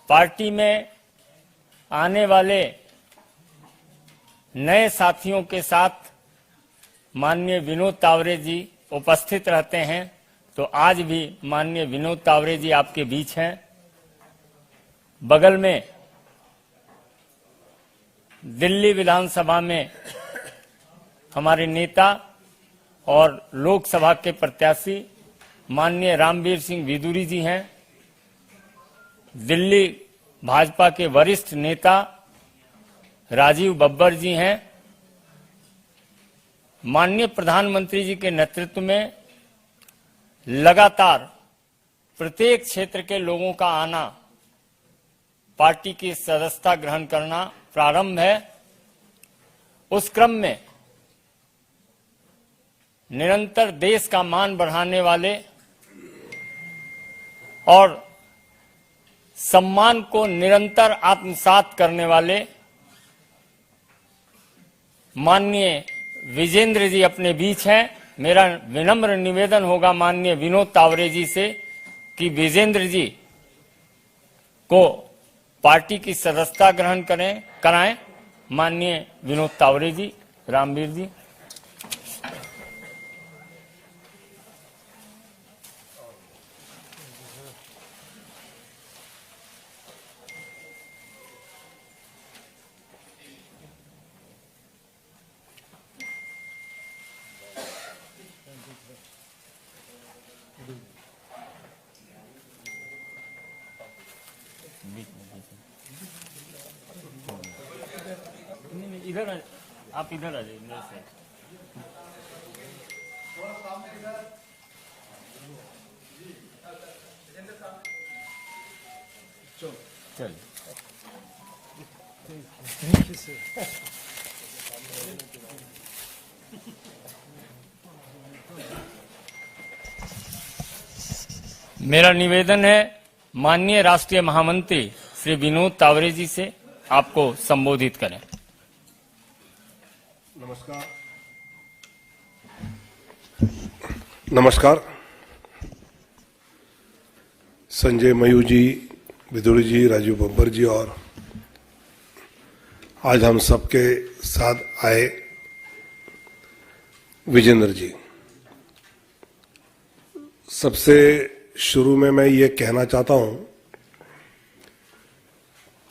Party में आने वाले नए साथियों के साथ माननीय विनोद तावरे जी उपस्थित रहते हैं, तो आज भी माननीय विनोद तावरे जी आपके बीच हैं। बगल में दिल्ली विधानसभा में हमारे नेता और लोकसभा के प्रत्याशी माननीय रामवीर सिंह विदुरी जी हैं। दिल्ली भाजपा के वरिष्ठ नेता राजीव बब्बर जी हैं। माननीय प्रधानमंत्री जी के नेतृत्व में लगातार प्रत्येक क्षेत्र के लोगों का आना, पार्टी की सदस्यता ग्रहण करना प्रारंभ है। उस क्रम में निरंतर देश का मान बढ़ाने वाले और सम्मान को निरंतर आत्मसात करने वाले माननीय विजेंद्र जी अपने बीच हैं। मेरा विनम्र निवेदन होगा माननीय विनोद तावरे जी से कि विजेंद्र जी को पार्टी की सदस्यता ग्रहण कराएं। माननीय विनोद तावरे जी, रामवीर जी। इधर आप इधर आ जाइए, इधर से। चल मेरा निवेदन है माननीय राष्ट्रीय महामंत्री श्री विनोद तावरे जी से आपको संबोधित करें। नमस्कार। संजय मयूर जी, विदुरी जी, राजीव बब्बर जी और आज हम सबके साथ आए विजेंद्र जी। सबसे शुरू में मैं ये कहना चाहता हूं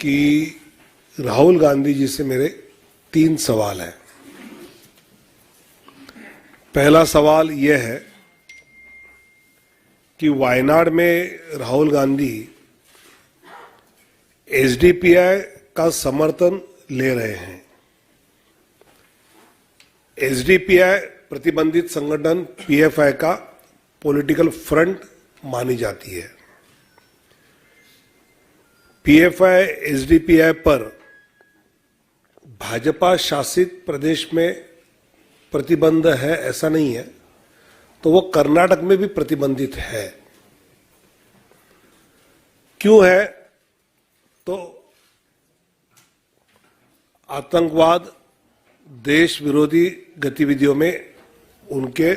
कि राहुल गांधी जी से मेरे 3 सवाल हैं। पहला सवाल यह है कि वायनाड में राहुल गांधी एसडीपीआई का समर्थन ले रहे हैं। एसडीपीआई प्रतिबंधित संगठन पीएफआई का पॉलिटिकल फ्रंट मानी जाती है। पीएफआई एसडीपीआई पर भाजपा शासित प्रदेश में प्रतिबंध है ऐसा नहीं है, तो वो कर्नाटक में भी प्रतिबंधित है। क्यों है? तो आतंकवाद, देश विरोधी गतिविधियों में उनके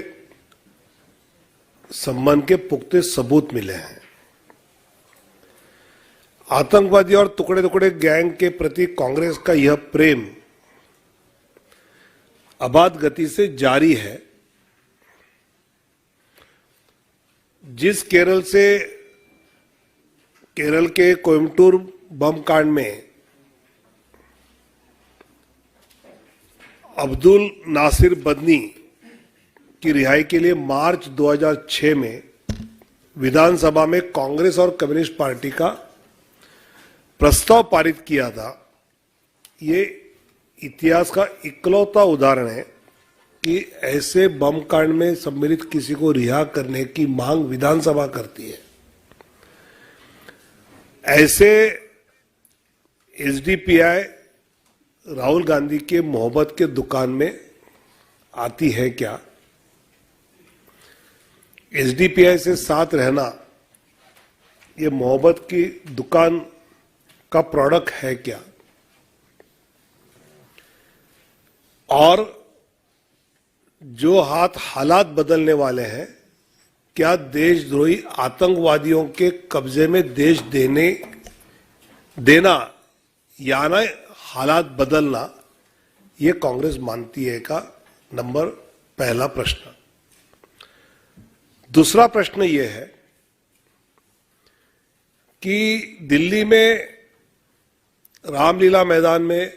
संबंध के पुख्ते सबूत मिले हैं। आतंकवादी और टुकड़े टुकड़े गैंग के प्रति कांग्रेस का यह प्रेम अबाध गति से जारी है। जिस केरल के कोयम्बटूर बम कांड में अब्दुल नासिर बदनी की रिहाई के लिए मार्च 2006 में विधानसभा में कांग्रेस और कम्युनिस्ट पार्टी का प्रस्ताव पारित किया था, ये इतिहास का इकलौता उदाहरण है कि ऐसे बम कांड में सम्मिलित किसी को रिहा करने की मांग विधानसभा करती है। ऐसे एसडीपीआई राहुल गांधी के मोहब्बत के दुकान में आती है क्या? एसडीपीआई से साथ रहना ये मोहब्बत की दुकान का प्रोडक्ट है क्या? और जो हालात बदलने वाले हैं, क्या देशद्रोही आतंकवादियों के कब्जे में देश देने देना या ना हालात बदलना, ये कांग्रेस मानती है का नंबर पहला प्रश्न। दूसरा प्रश्न ये है कि दिल्ली में रामलीला मैदान में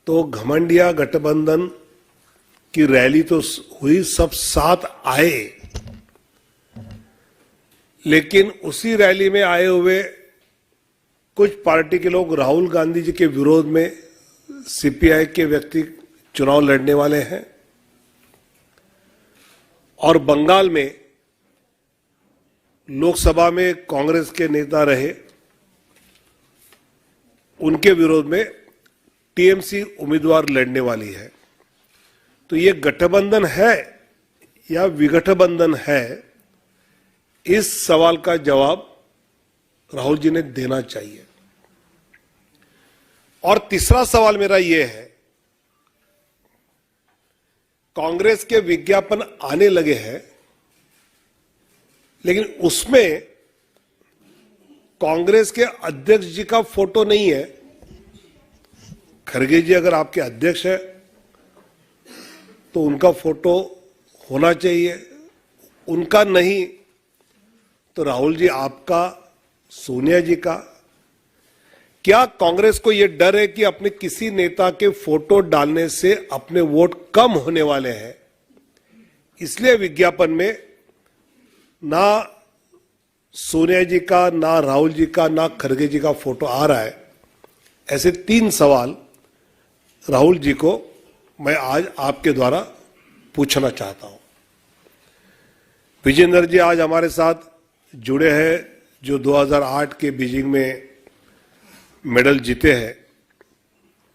तो घमंडिया गठबंधन की रैली तो हुई, सब साथ आए, लेकिन उसी रैली में आए हुए कुछ पार्टी के लोग राहुल गांधी जी के विरोध में सीपीआई के व्यक्ति चुनाव लड़ने वाले हैं, और बंगाल में लोकसभा में कांग्रेस के नेता रहे, उनके विरोध में टीएमसी उम्मीदवार लड़ने वाली है। तो ये गठबंधन है या विगठबंधन है, इस सवाल का जवाब राहुल जी ने देना चाहिए। और तीसरा सवाल मेरा यह है, कांग्रेस के विज्ञापन आने लगे हैं, लेकिन उसमें कांग्रेस के अध्यक्ष जी का फोटो नहीं है। खड़गे जी अगर आपके अध्यक्ष है तो उनका फोटो होना चाहिए, उनका नहीं तो राहुल जी आपका, सोनिया जी का। क्या कांग्रेस को यह डर है कि अपने किसी नेता के फोटो डालने से अपने वोट कम होने वाले हैं, इसलिए विज्ञापन में ना सोनिया जी का, ना राहुल जी का, ना खड़गे जी का फोटो आ रहा है? ऐसे 3 सवाल राहुल जी को मैं आज आपके द्वारा पूछना चाहता हूं। विजेंद्र जी आज हमारे साथ जुड़े हैं, जो 2008 के बीजिंग में मेडल जीते हैं,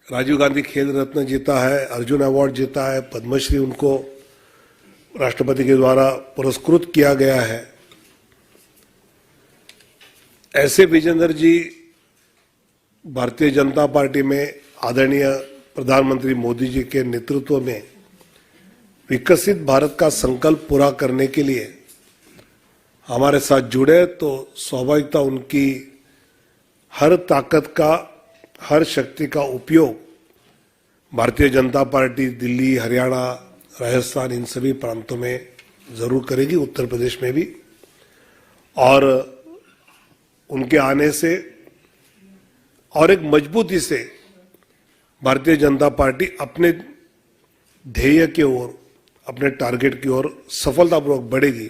राजीव गांधी खेल रत्न जीता है, अर्जुन अवार्ड जीता है, पद्मश्री उनको राष्ट्रपति के द्वारा पुरस्कृत किया गया है। ऐसे विजेंद्र जी भारतीय जनता पार्टी में आदरणीय प्रधानमंत्री मोदी जी के नेतृत्व में विकसित भारत का संकल्प पूरा करने के लिए हमारे साथ जुड़े, तो स्वाभाविकता उनकी हर ताकत का, हर शक्ति का उपयोग भारतीय जनता पार्टी दिल्ली, हरियाणा, राजस्थान, इन सभी प्रांतों में जरूर करेगी, उत्तर प्रदेश में भी। और उनके आने से और एक मजबूती से भारतीय जनता पार्टी अपने ध्येय की ओर, अपने टारगेट की ओर सफलतापूर्वक बढ़ेगी,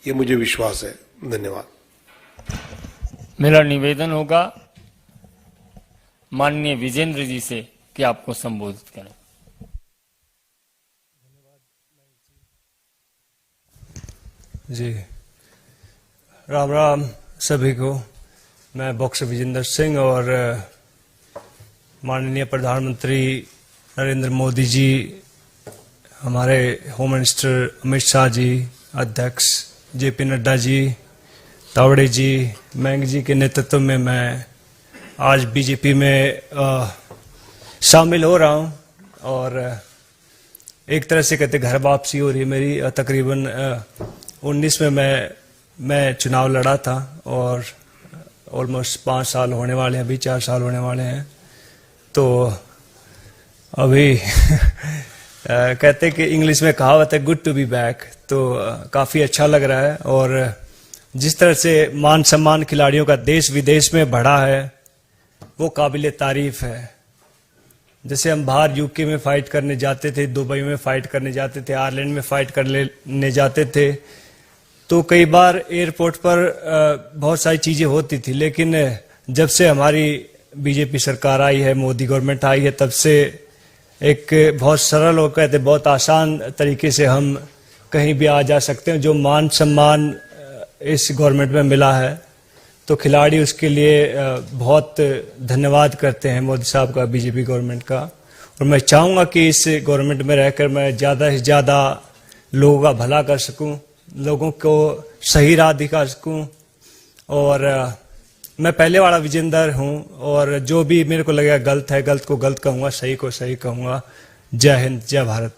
ये मुझे विश्वास है। धन्यवाद। मेरा निवेदन होगा माननीय विजेंद्र जी से कि आपको संबोधित करें। जी, राम राम सभी को। मैं बॉक्सर विजेंद्र सिंह और माननीय प्रधानमंत्री नरेंद्र मोदी जी, हमारे होम मिनिस्टर अमित शाह जी, अध्यक्ष जेपी नड्डा जी, तावड़े जी, मैंग जी के नेतृत्व में मैं आज बीजेपी में शामिल हो रहा हूं, और एक तरह से कहते घर वापसी हो रही है मेरी। तकरीबन 19 में मैं चुनाव लड़ा था, और ऑलमोस्ट 5 साल होने वाले हैं, अभी 4 साल होने वाले हैं। तो अभी कहते कि इंग्लिश में कहावत है गुड टू बी बैक, तो काफ़ी अच्छा लग रहा है। और जिस तरह से मान सम्मान खिलाड़ियों का देश विदेश में बढ़ा है, वो काबिल तारीफ है। जैसे हम बाहर यूके में फाइट करने जाते थे, दुबई में फाइट करने जाते थे, आयरलैंड में फाइट करने जाते थे, तो कई बार एयरपोर्ट पर बहुत सारी चीज़ें होती थी, लेकिन जब से हमारी बीजेपी सरकार आई है, मोदी गवर्नमेंट आई है, तब से एक बहुत सरल और कहते बहुत आसान तरीके से हम कहीं भी आ जा सकते हैं। जो मान सम्मान इस गवर्नमेंट में मिला है, तो खिलाड़ी उसके लिए बहुत धन्यवाद करते हैं मोदी साहब का, बीजेपी गवर्नमेंट का। और मैं चाहूँगा कि इस गवर्नमेंट में रहकर मैं ज़्यादा से ज़्यादा लोगों का भला कर सकूँ, लोगों को सही राह दिखा सकूँ। और मैं पहले वाला विजेंदर हूँ, और जो भी मेरे को लगेगा गलत है, गलत को गलत कहूँगा, सही को सही कहूँगा। जय हिंद, जय भारत।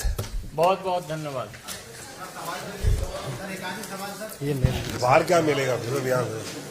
बहुत बहुत धन्यवाद। बाहर क्या मिलेगा फिर यहाँ से?